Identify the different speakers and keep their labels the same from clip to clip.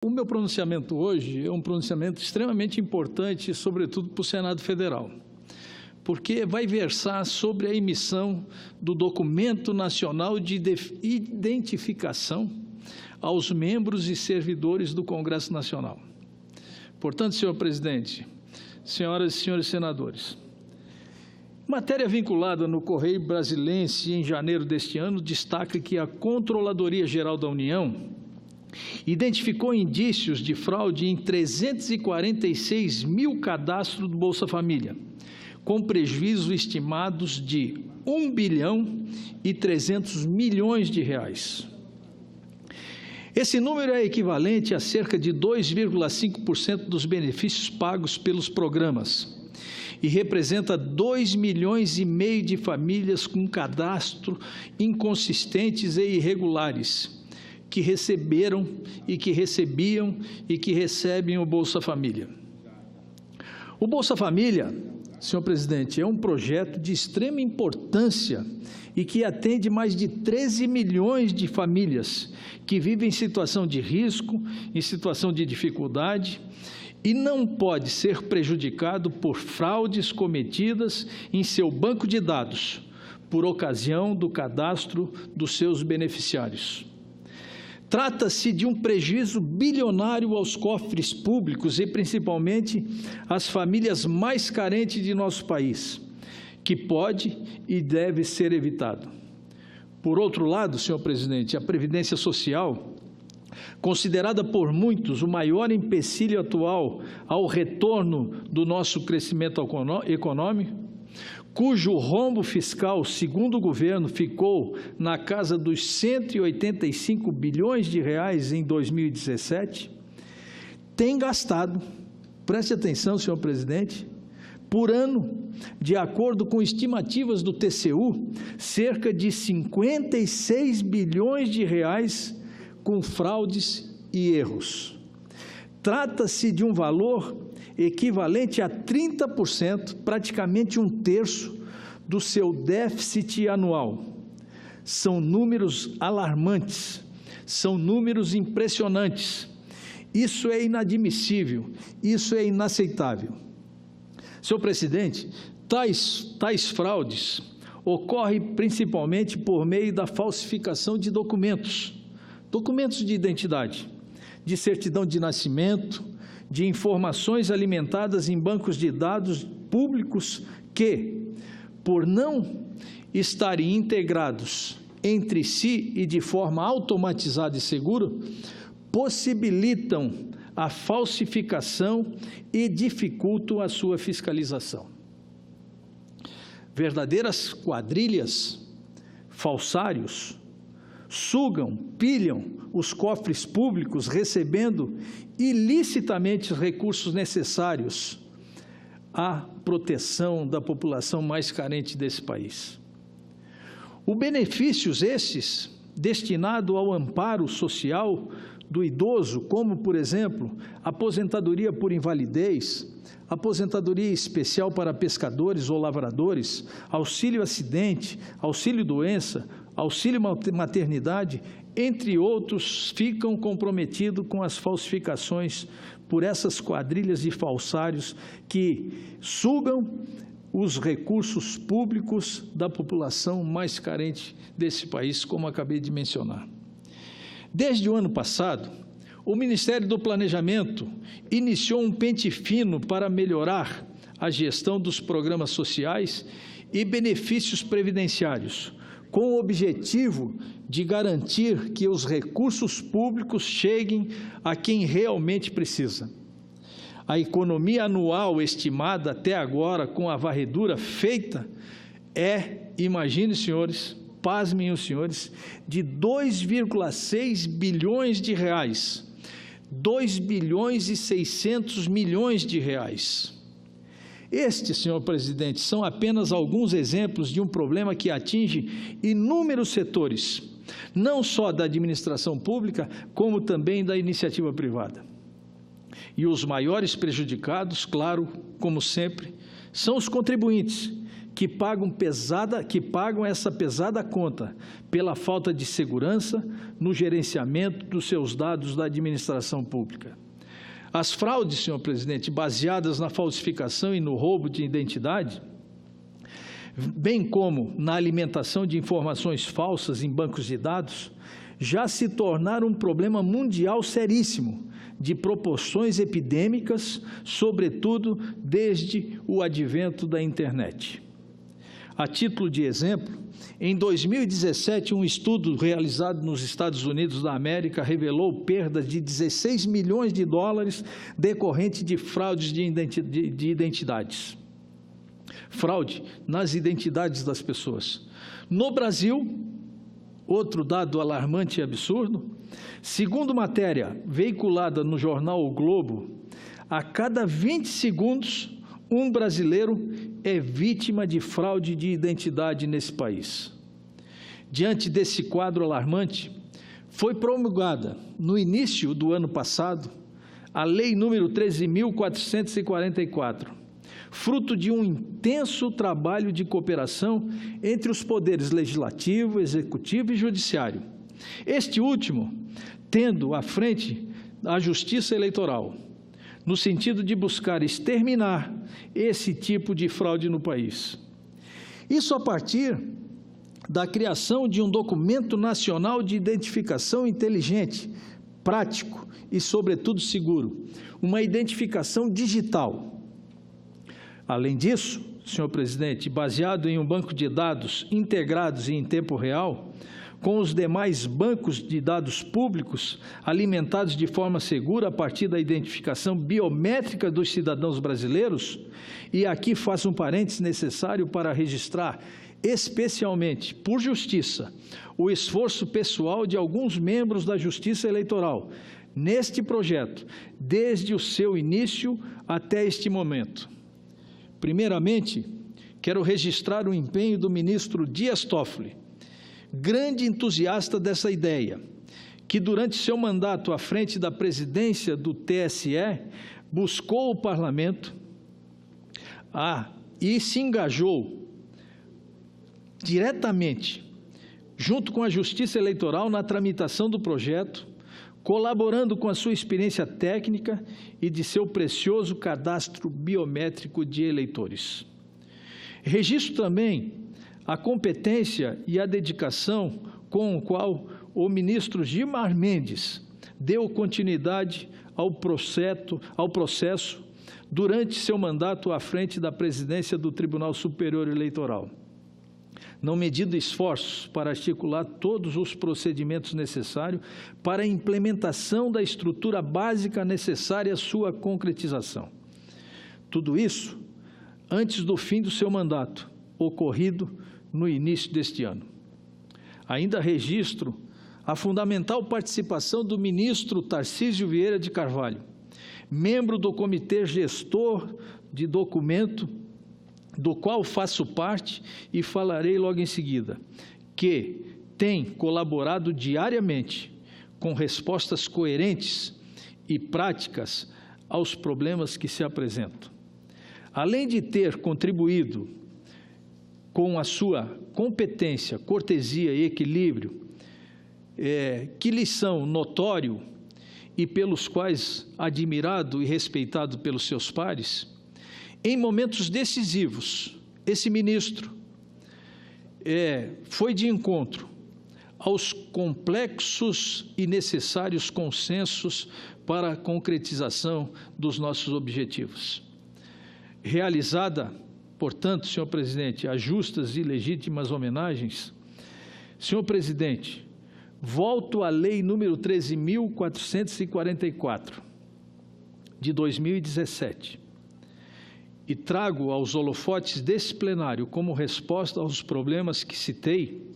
Speaker 1: O meu pronunciamento hoje é um pronunciamento extremamente importante, sobretudo para o Senado Federal, porque vai versar sobre a emissão do Documento Nacional de Identificação aos membros e servidores do Congresso Nacional. Portanto, senhor presidente, senhoras e senhores senadores, matéria vinculada no Correio Brasilense em janeiro deste ano destaca que a Controladoria Geral da União identificou indícios de fraude em 346 mil cadastros do Bolsa Família, com prejuízos estimados de 1 bilhão e 300 milhões de reais. Esse número é equivalente a cerca de 2,5% dos benefícios pagos pelos programas e representa 2,5 milhões de famílias com cadastro inconsistentes e irregulares, que receberam e que recebiam e que recebem o Bolsa Família. O Bolsa Família, senhor presidente, é um projeto de extrema importância e que atende mais de 13 milhões de famílias que vivem em situação de risco, em situação de dificuldade, e não pode ser prejudicado por fraudes cometidas em seu banco de dados, por ocasião do cadastro dos seus beneficiários. Trata-se de um prejuízo bilionário aos cofres públicos e, principalmente, às famílias mais carentes de nosso país, que pode e deve ser evitado. Por outro lado, senhor presidente, a Previdência Social, considerada por muitos o maior empecilho atual ao retorno do nosso crescimento econômico, cujo rombo fiscal, segundo o governo, ficou na casa dos 185 bilhões de reais em 2017, tem gastado, preste atenção, senhor presidente, por ano, de acordo com estimativas do TCU, cerca de 56 bilhões de reais com fraudes e erros. Trata-se de um valor equivalente a 30%, praticamente 1/3 do seu déficit anual. São números alarmantes, são números impressionantes. Isso é inadmissível, isso é inaceitável. Senhor presidente, tais fraudes ocorrem principalmente por meio da falsificação de documentos de identidade, de certidão de nascimento, de informações alimentadas em bancos de dados públicos que, por não estarem integrados entre si e de forma automatizada e segura, possibilitam a falsificação e dificultam a sua fiscalização. Verdadeiras quadrilhas, falsários, sugam, pilham os cofres públicos, recebendo ilicitamente os recursos necessários à proteção da população mais carente desse país. Os benefícios esses, destinados ao amparo social do idoso, como, por exemplo, aposentadoria por invalidez, aposentadoria especial para pescadores ou lavradores, auxílio acidente, auxílio doença, auxílio maternidade, entre outros, ficam comprometidos com as falsificações por essas quadrilhas de falsários que sugam os recursos públicos da população mais carente desse país, como acabei de mencionar. Desde o ano passado, o Ministério do Planejamento iniciou um pente fino para melhorar a gestão dos programas sociais e benefícios previdenciários, com o objetivo de garantir que os recursos públicos cheguem a quem realmente precisa. A economia anual estimada até agora, com a varredura feita, imagine, senhores, pasmem os senhores, de 2,6 bilhões de reais, 2 bilhões e 600 milhões de reais. Estes, senhor presidente, são apenas alguns exemplos de um problema que atinge inúmeros setores, não só da administração pública, como também da iniciativa privada. E os maiores prejudicados, claro, como sempre, são os contribuintes, que pagam essa pesada conta pela falta de segurança no gerenciamento dos seus dados da administração pública. As fraudes, senhor presidente, baseadas na falsificação e no roubo de identidade, bem como na alimentação de informações falsas em bancos de dados, já se tornaram um problema mundial seríssimo, de proporções epidêmicas, sobretudo desde o advento da internet. A título de exemplo, em 2017, um estudo realizado nos Estados Unidos da América revelou perdas de 16 milhões de dólares decorrentes de fraudes de identidades. Fraude nas identidades das pessoas. No Brasil, outro dado alarmante e absurdo, segundo matéria veiculada no jornal O Globo, a cada 20 segundos, um brasileiro é vítima de fraude de identidade nesse país. Diante desse quadro alarmante, foi promulgada, no início do ano passado, a Lei número 13.444, fruto de um intenso trabalho de cooperação entre os poderes legislativo, executivo e judiciário. Este último, tendo à frente a Justiça Eleitoral, no sentido de buscar exterminar esse tipo de fraude no país. Isso a partir da criação de um documento nacional de identificação inteligente, prático e, sobretudo, seguro, uma identificação digital. Além disso, senhor presidente, baseado em um banco de dados integrados e em tempo real, com os demais bancos de dados públicos alimentados de forma segura a partir da identificação biométrica dos cidadãos brasileiros, e aqui faço um parênteses necessário para registrar especialmente, por justiça, o esforço pessoal de alguns membros da Justiça Eleitoral neste projeto, desde o seu início até este momento. Primeiramente, quero registrar o empenho do ministro Dias Toffoli, grande entusiasta dessa ideia, que durante seu mandato à frente da presidência do TSE, buscou o parlamento e se engajou diretamente, junto com a Justiça Eleitoral, na tramitação do projeto, colaborando com a sua experiência técnica e de seu precioso cadastro biométrico de eleitores. Registro também a competência e a dedicação com o qual o ministro Gilmar Mendes deu continuidade ao processo durante seu mandato à frente da presidência do Tribunal Superior Eleitoral, não medindo esforços para articular todos os procedimentos necessários para a implementação da estrutura básica necessária à sua concretização. Tudo isso antes do fim do seu mandato, ocorrido no início deste ano. Ainda registro a fundamental participação do ministro Tarcísio Vieira de Carvalho, membro do Comitê Gestor de Documento, do qual faço parte e falarei logo em seguida, que tem colaborado diariamente com respostas coerentes e práticas aos problemas que se apresentam. Além de ter contribuído com a sua competência, cortesia e equilíbrio, que lhe são notório e pelos quais admirado e respeitado pelos seus pares, em momentos decisivos, esse ministro foi de encontro aos complexos e necessários consensos para a concretização dos nossos objetivos. Realizada, portanto, senhor presidente, as justas e legítimas homenagens, senhor presidente, volto à Lei número 13.444, de 2017, e trago aos holofotes desse plenário, como resposta aos problemas que citei,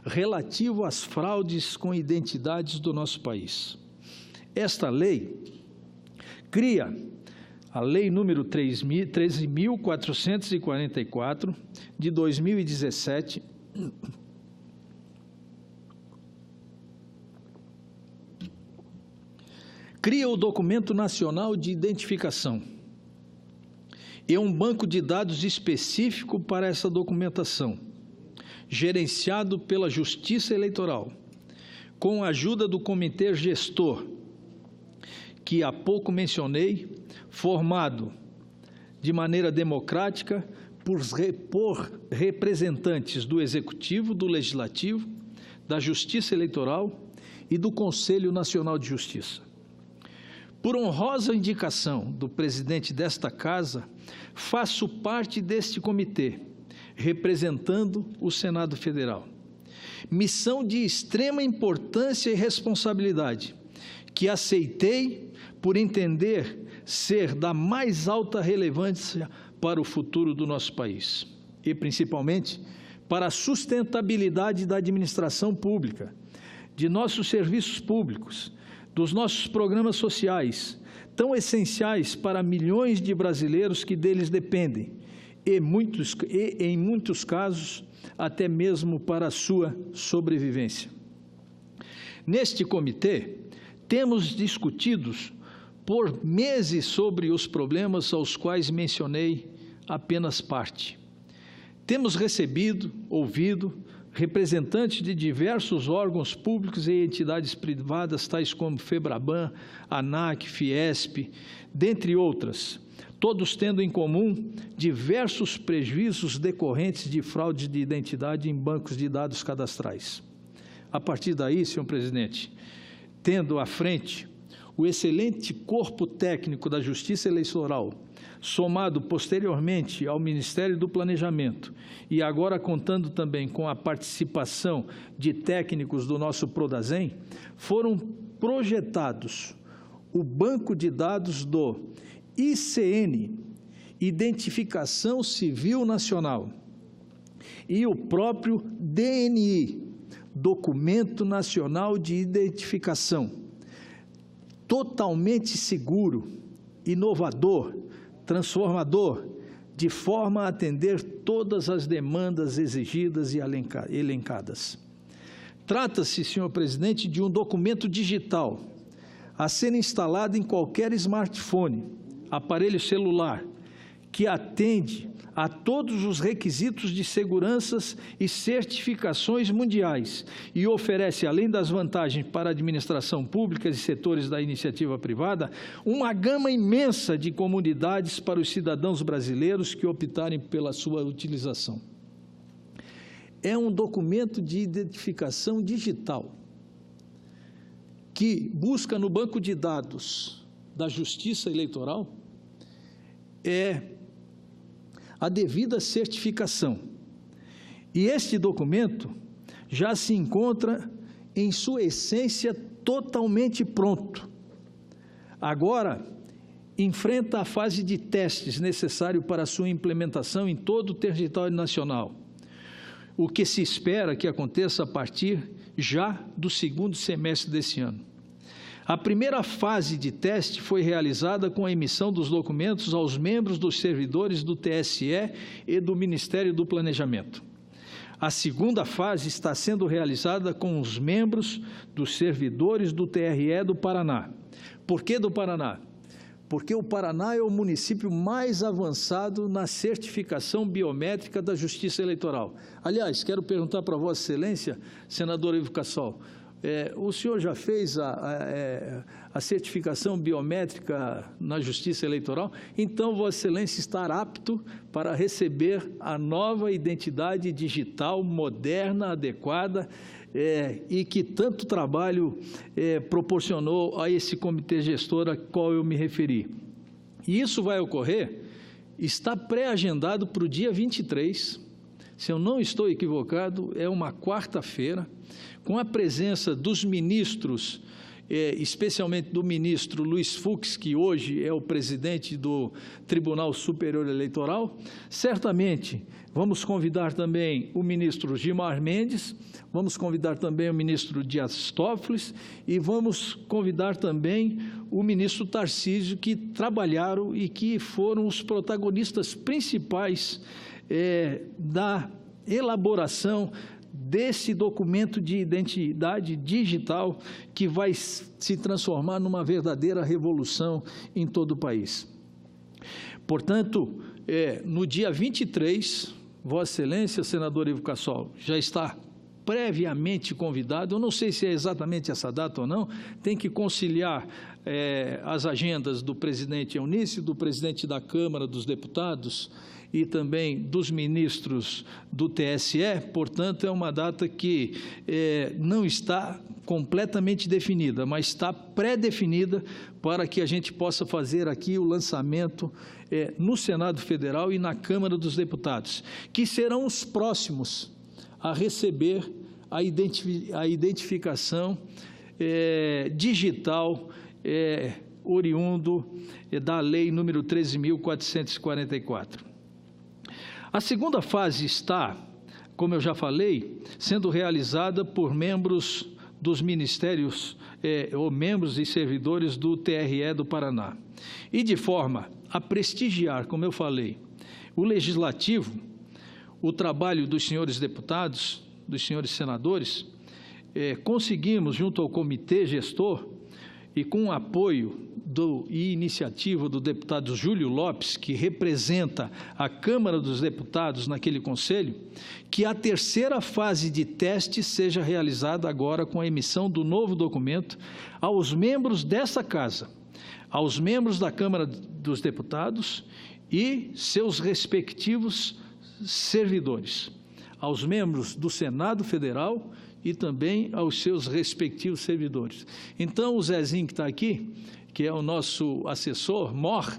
Speaker 1: relativo às fraudes com identidades do nosso país. Esta lei cria a Lei número 13.444, de 2017, cria o Documento Nacional de Identificação e um banco de dados específico para essa documentação, gerenciado pela Justiça Eleitoral, com a ajuda do Comitê Gestor, que há pouco mencionei, formado de maneira democrática por representantes do Executivo, do Legislativo, da Justiça Eleitoral e do Conselho Nacional de Justiça. Por honrosa indicação do presidente desta Casa, faço parte deste comitê, representando o Senado Federal. Missão de extrema importância e responsabilidade, que aceitei por entender ser da mais alta relevância para o futuro do nosso país, e principalmente para a sustentabilidade da administração pública, de nossos serviços públicos, dos nossos programas sociais, tão essenciais para milhões de brasileiros que deles dependem, e em muitos casos, até mesmo para a sua sobrevivência. Neste comitê, temos discutido por meses sobre os problemas aos quais mencionei apenas parte. Temos recebido, ouvido, representantes de diversos órgãos públicos e entidades privadas, tais como FEBRABAN, ANAC, Fiesp, dentre outras, todos tendo em comum diversos prejuízos decorrentes de fraudes de identidade em bancos de dados cadastrais. A partir daí, senhor presidente, tendo à frente o excelente corpo técnico da Justiça Eleitoral, somado posteriormente ao Ministério do Planejamento e agora contando também com a participação de técnicos do nosso Prodazem, foram projetados o banco de dados do ICN, Identificação Civil Nacional, e o próprio DNI, Documento Nacional de Identificação, totalmente seguro, inovador, transformador, de forma a atender todas as demandas exigidas e elencadas. Trata-se, senhor presidente, de um documento digital a ser instalado em qualquer smartphone, aparelho celular, que atende a todos os requisitos de segurança e certificações mundiais e oferece, além das vantagens para a administração pública e setores da iniciativa privada, uma gama imensa de comunidades para os cidadãos brasileiros que optarem pela sua utilização. É um documento de identificação digital que busca no banco de dados da Justiça Eleitoral a devida certificação. E este documento já se encontra, em sua essência, totalmente pronto. Agora, enfrenta a fase de testes necessário para a sua implementação em todo o território nacional, o que se espera que aconteça a partir já do segundo semestre desse ano. A primeira fase de teste foi realizada com a emissão dos documentos aos membros dos servidores do TSE e do Ministério do Planejamento. A segunda fase está sendo realizada com os membros dos servidores do TRE do Paraná. Por que do Paraná? Porque o Paraná é o município mais avançado na certificação biométrica da Justiça Eleitoral. Aliás, quero perguntar para Vossa Excelência, senador Ivo Cassol, o senhor já fez a certificação biométrica na Justiça Eleitoral? Então, Vossa Excelência está apto para receber a nova identidade digital, moderna, adequada, e que tanto trabalho proporcionou a esse comitê gestor a qual eu me referi. E isso vai ocorrer, está pré-agendado para o dia 23, se eu não estou equivocado, é uma quarta-feira, com a presença dos ministros, especialmente do ministro Luiz Fux, que hoje é o presidente do Tribunal Superior Eleitoral. Certamente vamos convidar também o ministro Gilmar Mendes, vamos convidar também o ministro Dias Toffoli e vamos convidar também o ministro Tarcísio, que trabalharam e que foram os protagonistas principais da elaboração desse documento de identidade digital que vai se transformar numa verdadeira revolução em todo o país. Portanto, no dia 23, Vossa Excelência, senador Ivo Cassol, já está previamente convidado, eu não sei se é exatamente essa data ou não, tem que conciliar as agendas do presidente Eunício, do presidente da Câmara dos Deputados e também dos ministros do TSE, portanto, é uma data que não está completamente definida, mas está pré-definida para que a gente possa fazer aqui o lançamento no Senado Federal e na Câmara dos Deputados, que serão os próximos a receber a identificação digital oriundo da Lei número 13.444. A segunda fase está, como eu já falei, sendo realizada por membros dos ministérios ou membros e servidores do TRE do Paraná. E de forma a prestigiar, como eu falei, o Legislativo, o trabalho dos senhores deputados, dos senhores senadores, conseguimos, junto ao Comitê Gestor, e com o apoio e iniciativa do deputado Júlio Lopes, que representa a Câmara dos Deputados naquele conselho, que a terceira fase de teste seja realizada agora com a emissão do novo documento aos membros dessa Casa, aos membros da Câmara dos Deputados e seus respectivos servidores, aos membros do Senado Federal e também aos seus respectivos servidores. Então, o Zezinho que está aqui, que é o nosso assessor, MOR,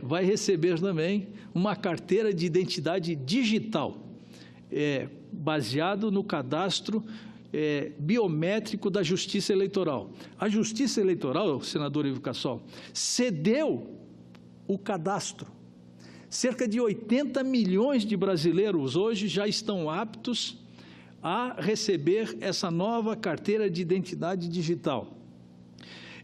Speaker 1: vai receber também uma carteira de identidade digital, baseado no cadastro biométrico da Justiça Eleitoral. A Justiça Eleitoral, senador Ivo Cassol, cedeu o cadastro. Cerca de 80 milhões de brasileiros hoje já estão aptos a receber essa nova carteira de identidade digital.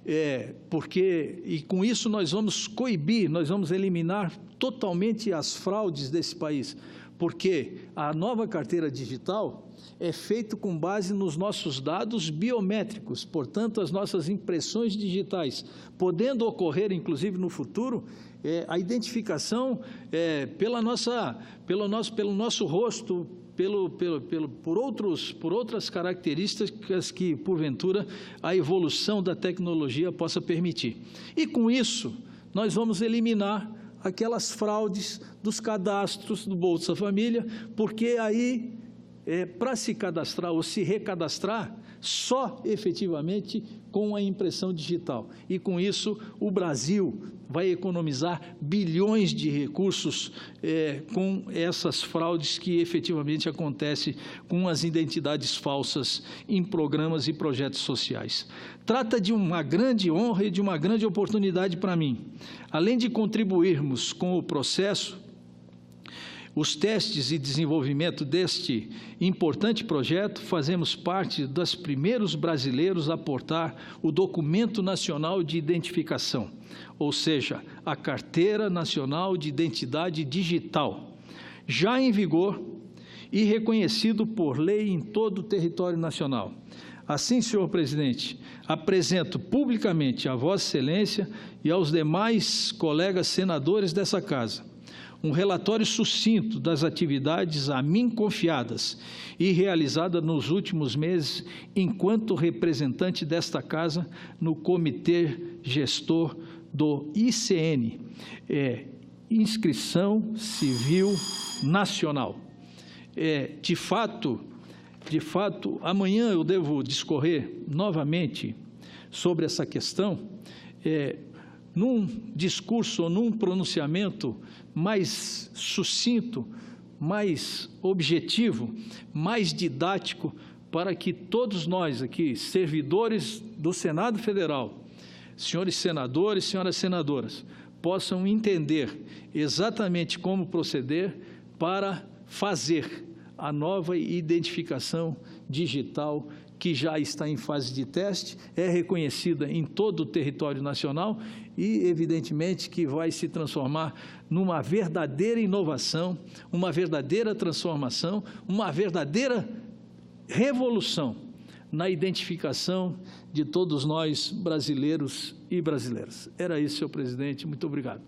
Speaker 1: E com isso nós vamos coibir, nós vamos eliminar totalmente as fraudes desse país, porque a nova carteira digital é feita com base nos nossos dados biométricos, portanto, as nossas impressões digitais, podendo ocorrer, inclusive, no futuro, a identificação pelo nosso rosto, por outras características que, porventura, a evolução da tecnologia possa permitir. E, com isso, nós vamos eliminar aquelas fraudes dos cadastros do Bolsa Família, porque aí, para se cadastrar ou se recadastrar, só efetivamente com a impressão digital. E com isso o Brasil vai economizar bilhões de recursos com essas fraudes que efetivamente acontecem com as identidades falsas em programas e projetos sociais. Trata de uma grande honra e de uma grande oportunidade para mim. Além de contribuirmos com o processo, os testes e desenvolvimento deste importante projeto, fazemos parte dos primeiros brasileiros a aportar o Documento Nacional de Identificação, ou seja, a Carteira Nacional de Identidade Digital, já em vigor e reconhecido por lei em todo o território nacional. Assim, senhor presidente, apresento publicamente a Vossa Excelência e aos demais colegas senadores dessa Casa um relatório sucinto das atividades a mim confiadas e realizadas nos últimos meses enquanto representante desta Casa no Comitê Gestor do ICN, Inscrição Civil Nacional. De fato, amanhã eu devo discorrer novamente sobre essa questão, num discurso ou num pronunciamento mais sucinto, mais objetivo, mais didático, para que todos nós aqui, servidores do Senado Federal, senhores senadores, senhoras senadoras, possam entender exatamente como proceder para fazer a nova identificação digital que já está em fase de teste, é reconhecida em todo o território nacional e, evidentemente, que vai se transformar numa verdadeira inovação, uma verdadeira transformação, uma verdadeira revolução na identificação de todos nós, brasileiros e brasileiras. Era isso, senhor presidente. Muito obrigado.